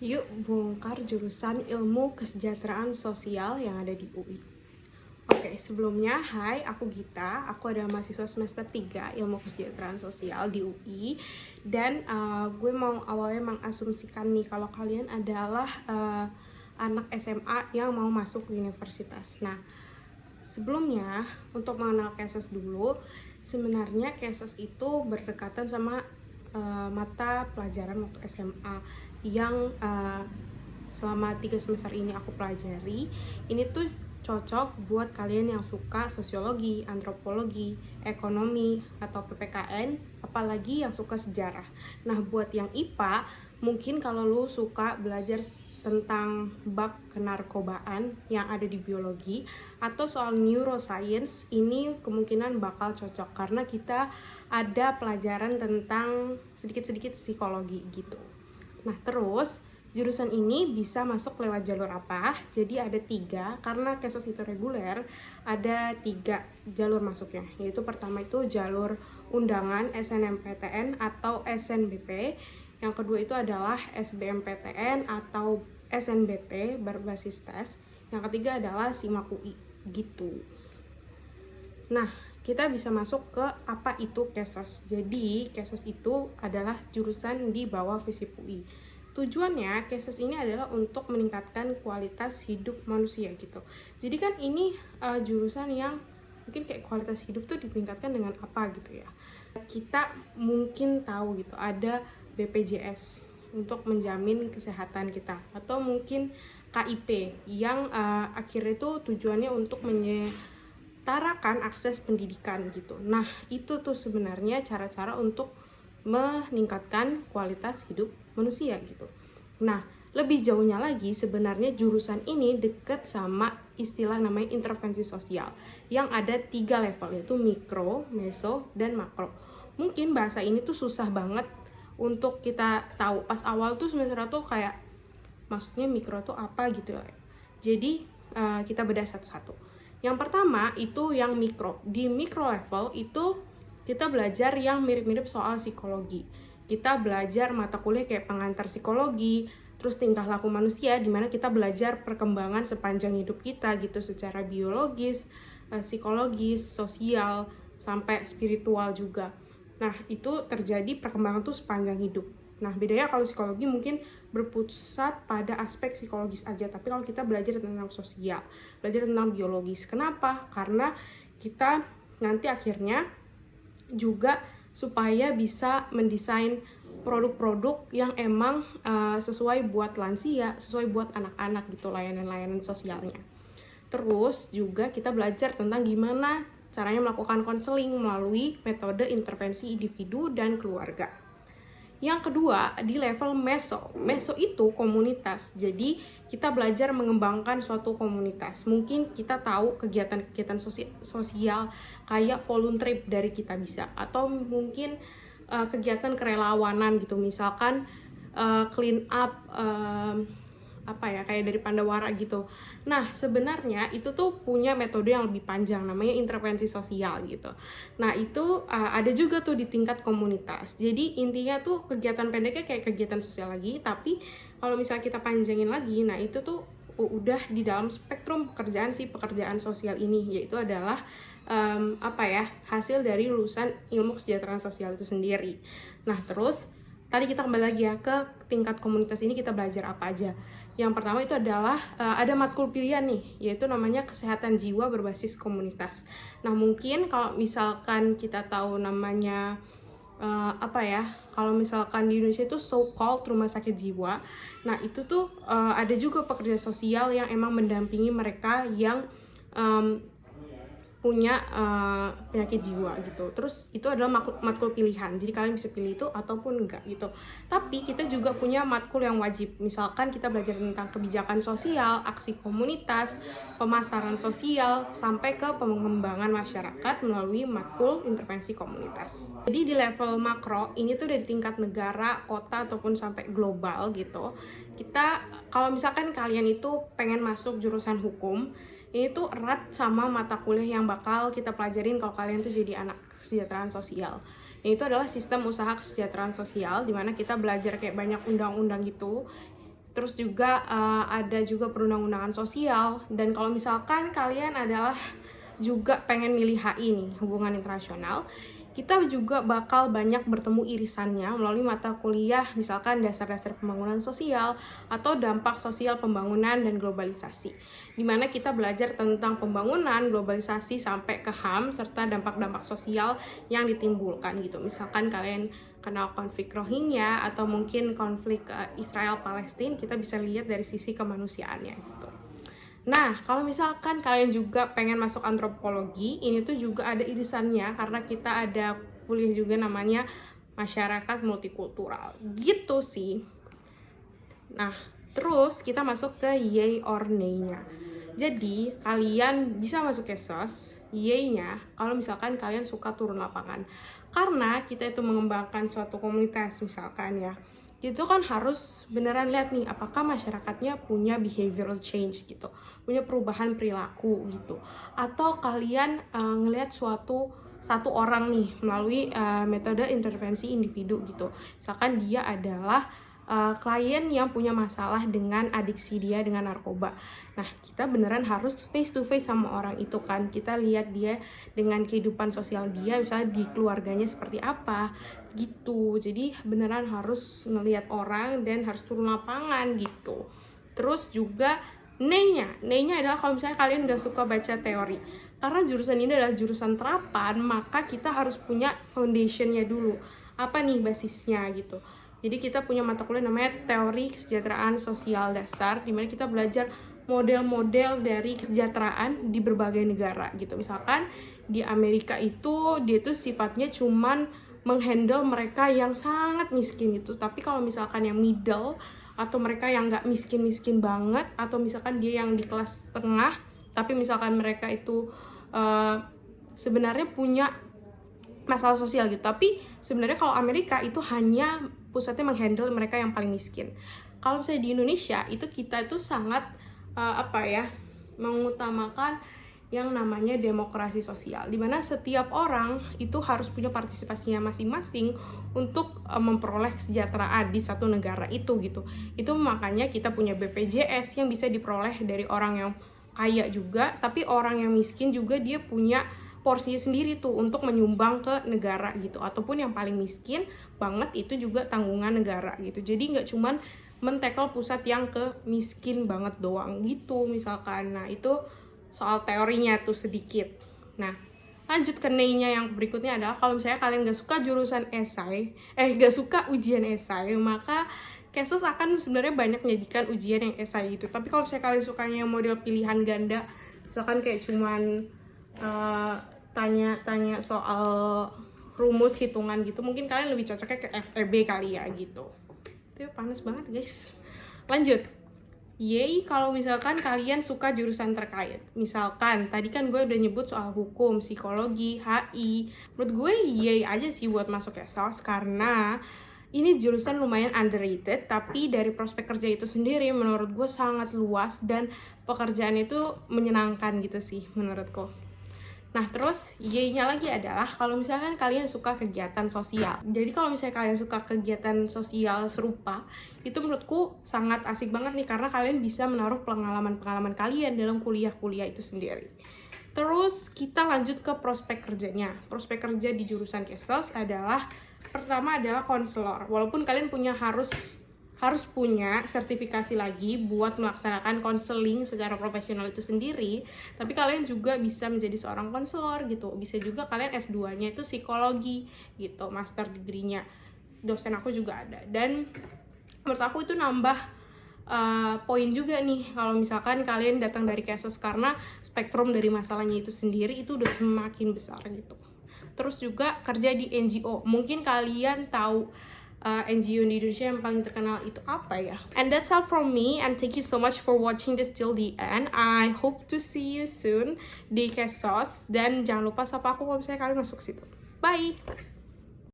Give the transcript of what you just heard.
Yuk bongkar jurusan ilmu kesejahteraan sosial yang ada di UI. Oke, sebelumnya, hai, aku Gita. Aku adalah mahasiswa semester 3 ilmu kesejahteraan sosial di UI. Dan gue mau awalnya mengasumsikan nih kalau kalian adalah anak SMA yang mau masuk universitas. Nah, sebelumnya, untuk mengenal KESOS dulu, sebenarnya KESOS itu berdekatan sama mata pelajaran waktu SMA yang selama 3 semester ini aku pelajari. Ini tuh cocok buat kalian yang suka sosiologi, antropologi, ekonomi, atau PPKN, apalagi yang suka sejarah. Nah, buat yang IPA, mungkin kalau lu suka belajar tentang bab kenarkobaan yang ada di biologi atau soal neuroscience, ini kemungkinan bakal cocok karena kita ada pelajaran tentang sedikit-sedikit psikologi gitu. Nah, terus jurusan ini bisa masuk lewat jalur apa? Jadi ada 3, karena KESOS itu reguler, ada 3 jalur masuknya. Yaitu pertama itu jalur undangan SNMPTN atau SNBP. Yang kedua itu adalah SBMPTN atau SNBT berbasis tes. Yang ketiga adalah SIMAK UI gitu. Nah, kita bisa masuk ke apa itu KESOS. Jadi, KESOS itu adalah jurusan di bawah FISIP UI. Tujuannya KESOS ini adalah untuk meningkatkan kualitas hidup manusia gitu. Jadi kan ini jurusan yang mungkin kayak kualitas hidup tuh ditingkatkan dengan apa gitu ya. Kita mungkin tahu gitu ada BPJS untuk menjamin kesehatan kita, atau mungkin KIP yang akhirnya itu tujuannya untuk menyetarakan akses pendidikan gitu. Nah, itu tuh sebenarnya cara-cara untuk meningkatkan kualitas hidup manusia gitu. Nah, lebih jauhnya lagi sebenarnya jurusan ini deket sama istilah namanya intervensi sosial yang ada 3 level, yaitu mikro, meso, dan makro. Mungkin bahasa ini tuh susah banget untuk kita tahu. Pas awal tuh semester tuh kayak maksudnya mikro tuh apa gitu ya. Jadi kita bedah satu-satu. Yang pertama itu yang mikro. Di mikro level itu kita belajar yang mirip-mirip soal psikologi. Kita belajar mata kuliah kayak pengantar psikologi, terus tingkah laku manusia, dimana kita belajar perkembangan sepanjang hidup kita gitu, secara biologis, psikologis, sosial, sampai spiritual juga. Nah, itu terjadi perkembangan tuh sepanjang hidup. Nah, bedanya kalau psikologi mungkin berpusat pada aspek psikologis aja, tapi kalau kita belajar tentang sosial, belajar tentang biologis. Kenapa? Karena kita nanti akhirnya juga supaya bisa mendesain produk-produk yang emang sesuai buat lansia, sesuai buat anak-anak gitu, layanan-layanan sosialnya. Terus juga kita belajar tentang gimana caranya melakukan konseling melalui metode intervensi individu dan keluarga. Yang kedua, di level meso. Meso itu komunitas. Jadi, kita belajar mengembangkan suatu komunitas. Mungkin kita tahu kegiatan-kegiatan sosial kayak volunteer dari kita bisa. Atau mungkin kegiatan kerelawanan gitu. Misalkan clean up kayak dari Pandawara gitu. Nah, sebenarnya itu tuh punya metode yang lebih panjang, namanya intervensi sosial gitu. Nah, itu ada juga tuh di tingkat komunitas. Jadi intinya tuh kegiatan pendeknya kayak kegiatan sosial lagi, tapi kalau misalnya kita panjangin lagi, nah itu tuh udah di dalam spektrum pekerjaan sosial ini, yaitu adalah hasil dari lulusan ilmu kesejahteraan sosial itu sendiri. Nah, terus tadi kita kembali lagi ya ke tingkat komunitas ini, kita belajar apa aja. Yang pertama itu adalah ada matkul pilihan nih, yaitu namanya kesehatan jiwa berbasis komunitas. Nah, mungkin kalau misalkan kita tahu namanya kalau misalkan di Indonesia itu so-called rumah sakit jiwa. Nah, itu tuh ada juga pekerja sosial yang emang mendampingi mereka yang punya penyakit jiwa gitu. Terus itu adalah matkul pilihan, jadi kalian bisa pilih itu ataupun enggak gitu. Tapi kita juga punya matkul yang wajib. Misalkan kita belajar tentang kebijakan sosial, aksi komunitas, pemasaran sosial, sampai ke pengembangan masyarakat melalui matkul intervensi komunitas. Jadi di level makro ini tuh dari tingkat negara, kota, ataupun sampai global gitu. Kita kalau misalkan kalian itu pengen masuk jurusan hukum, ini tuh erat sama mata kuliah yang bakal kita pelajarin kalau kalian tuh jadi anak kesejahteraan sosial. Yang itu adalah sistem usaha kesejahteraan sosial, dimana kita belajar kayak banyak undang-undang gitu. Terus juga ada juga perundang-undangan sosial. Dan kalau misalkan kalian adalah juga pengen milih HI nih, hubungan internasional, kita juga bakal banyak bertemu irisannya melalui mata kuliah misalkan dasar-dasar pembangunan sosial atau dampak sosial pembangunan dan globalisasi, dimana kita belajar tentang pembangunan, globalisasi sampai ke HAM serta dampak-dampak sosial yang ditimbulkan gitu. Misalkan kalian kenal konflik Rohingya atau mungkin konflik Israel-Palestina, kita bisa lihat dari sisi kemanusiaannya gitu. Nah, kalau misalkan kalian juga pengen masuk antropologi, ini tuh juga ada irisannya karena kita ada kuliah juga namanya masyarakat multikultural. Gitu sih. Nah, terus kita masuk ke yay or nay-nya. Jadi, kalian bisa masuk KESOS, yay-nya kalau misalkan kalian suka turun lapangan. Karena kita itu mengembangkan suatu komunitas misalkan ya. Itu kan harus beneran lihat nih apakah masyarakatnya punya behavioral change gitu, punya perubahan perilaku gitu, atau kalian ngelihat satu orang nih melalui metode intervensi individu gitu. Misalkan dia adalah klien yang punya masalah dengan adiksi dia dengan narkoba. Nah, kita beneran harus face to face sama orang itu kan. Kita lihat dia dengan kehidupan sosial dia, misalnya di keluarganya seperti apa gitu. Jadi beneran harus ngelihat orang dan harus turun lapangan gitu. Terus juga nay-nya adalah kalau misalnya kalian nggak suka baca teori. Karena jurusan ini adalah jurusan terapan, maka kita harus punya foundation-nya dulu. Apa nih basisnya gitu. Jadi kita punya mata kuliah namanya Teori Kesejahteraan Sosial Dasar, di mana kita belajar model-model dari kesejahteraan di berbagai negara gitu. Misalkan di Amerika itu dia tuh sifatnya cuman menghandle mereka yang sangat miskin gitu. Tapi kalau misalkan yang middle atau mereka yang nggak miskin-miskin banget, atau misalkan dia yang di kelas tengah, tapi misalkan mereka itu sebenarnya punya masalah sosial gitu. Tapi sebenarnya kalau Amerika itu hanya pusatnya menghandle mereka yang paling miskin. Kalau misalnya di Indonesia itu kita itu sangat mengutamakan yang namanya demokrasi sosial, di mana setiap orang itu harus punya partisipasinya masing-masing untuk memperoleh kesejahteraan di satu negara itu gitu. Itu makanya kita punya BPJS yang bisa diperoleh dari orang yang kaya juga, tapi orang yang miskin juga dia punya porsinya sendiri tuh untuk menyumbang ke negara gitu. Ataupun yang paling miskin banget itu juga tanggungan negara gitu. Jadi nggak cuman men-tackle pusat yang ke miskin banget doang gitu misalkan. Nah, itu soal teorinya tuh sedikit. Nah, lanjut ke nay-nya yang berikutnya adalah kalau misalnya kalian nggak suka jurusan esai, nggak suka ujian esai, maka KESOS akan sebenarnya banyak menyajikan ujian yang esai gitu. Tapi kalau misalnya kalian sukanya yang model pilihan ganda, misalkan kayak cuman tanya-tanya soal rumus hitungan gitu, mungkin kalian lebih cocoknya ke FEB kali ya gitu. Itu panas banget guys. Lanjut. Yay kalau misalkan kalian suka jurusan terkait. Misalkan tadi kan gue udah nyebut soal hukum, psikologi, HI. Menurut gue yay aja sih buat masuk KESOS karena ini jurusan lumayan underrated, tapi dari prospek kerja itu sendiri menurut gue sangat luas dan pekerjaan itu menyenangkan gitu sih menurutku. Nah, terus Y-nya lagi adalah kalau misalkan kalian suka kegiatan sosial. Jadi kalau misalnya kalian suka kegiatan sosial serupa, itu menurutku sangat asik banget nih karena kalian bisa menaruh pengalaman-pengalaman kalian dalam kuliah-kuliah itu sendiri. Terus kita lanjut ke prospek kerjanya. Prospek kerja di jurusan KESOS adalah pertama adalah konselor. Walaupun kalian harus punya sertifikasi lagi buat melaksanakan konseling secara profesional itu sendiri, tapi kalian juga bisa menjadi seorang konselor gitu. Bisa juga kalian S2-nya itu psikologi gitu, master degree-nya. Dosen aku juga ada. Dan menurut aku itu nambah poin juga nih kalau misalkan kalian datang dari KESOS karena spektrum dari masalahnya itu sendiri itu udah semakin besar gitu. Terus juga kerja di NGO. Mungkin kalian tahu NGO di Indonesia yang paling terkenal itu apa ya? And that's all from me, and thank you so much for watching this till the end. I hope to see you soon di KESOS, dan jangan lupa sapa aku kalau misalnya kalian masuk situ. Bye!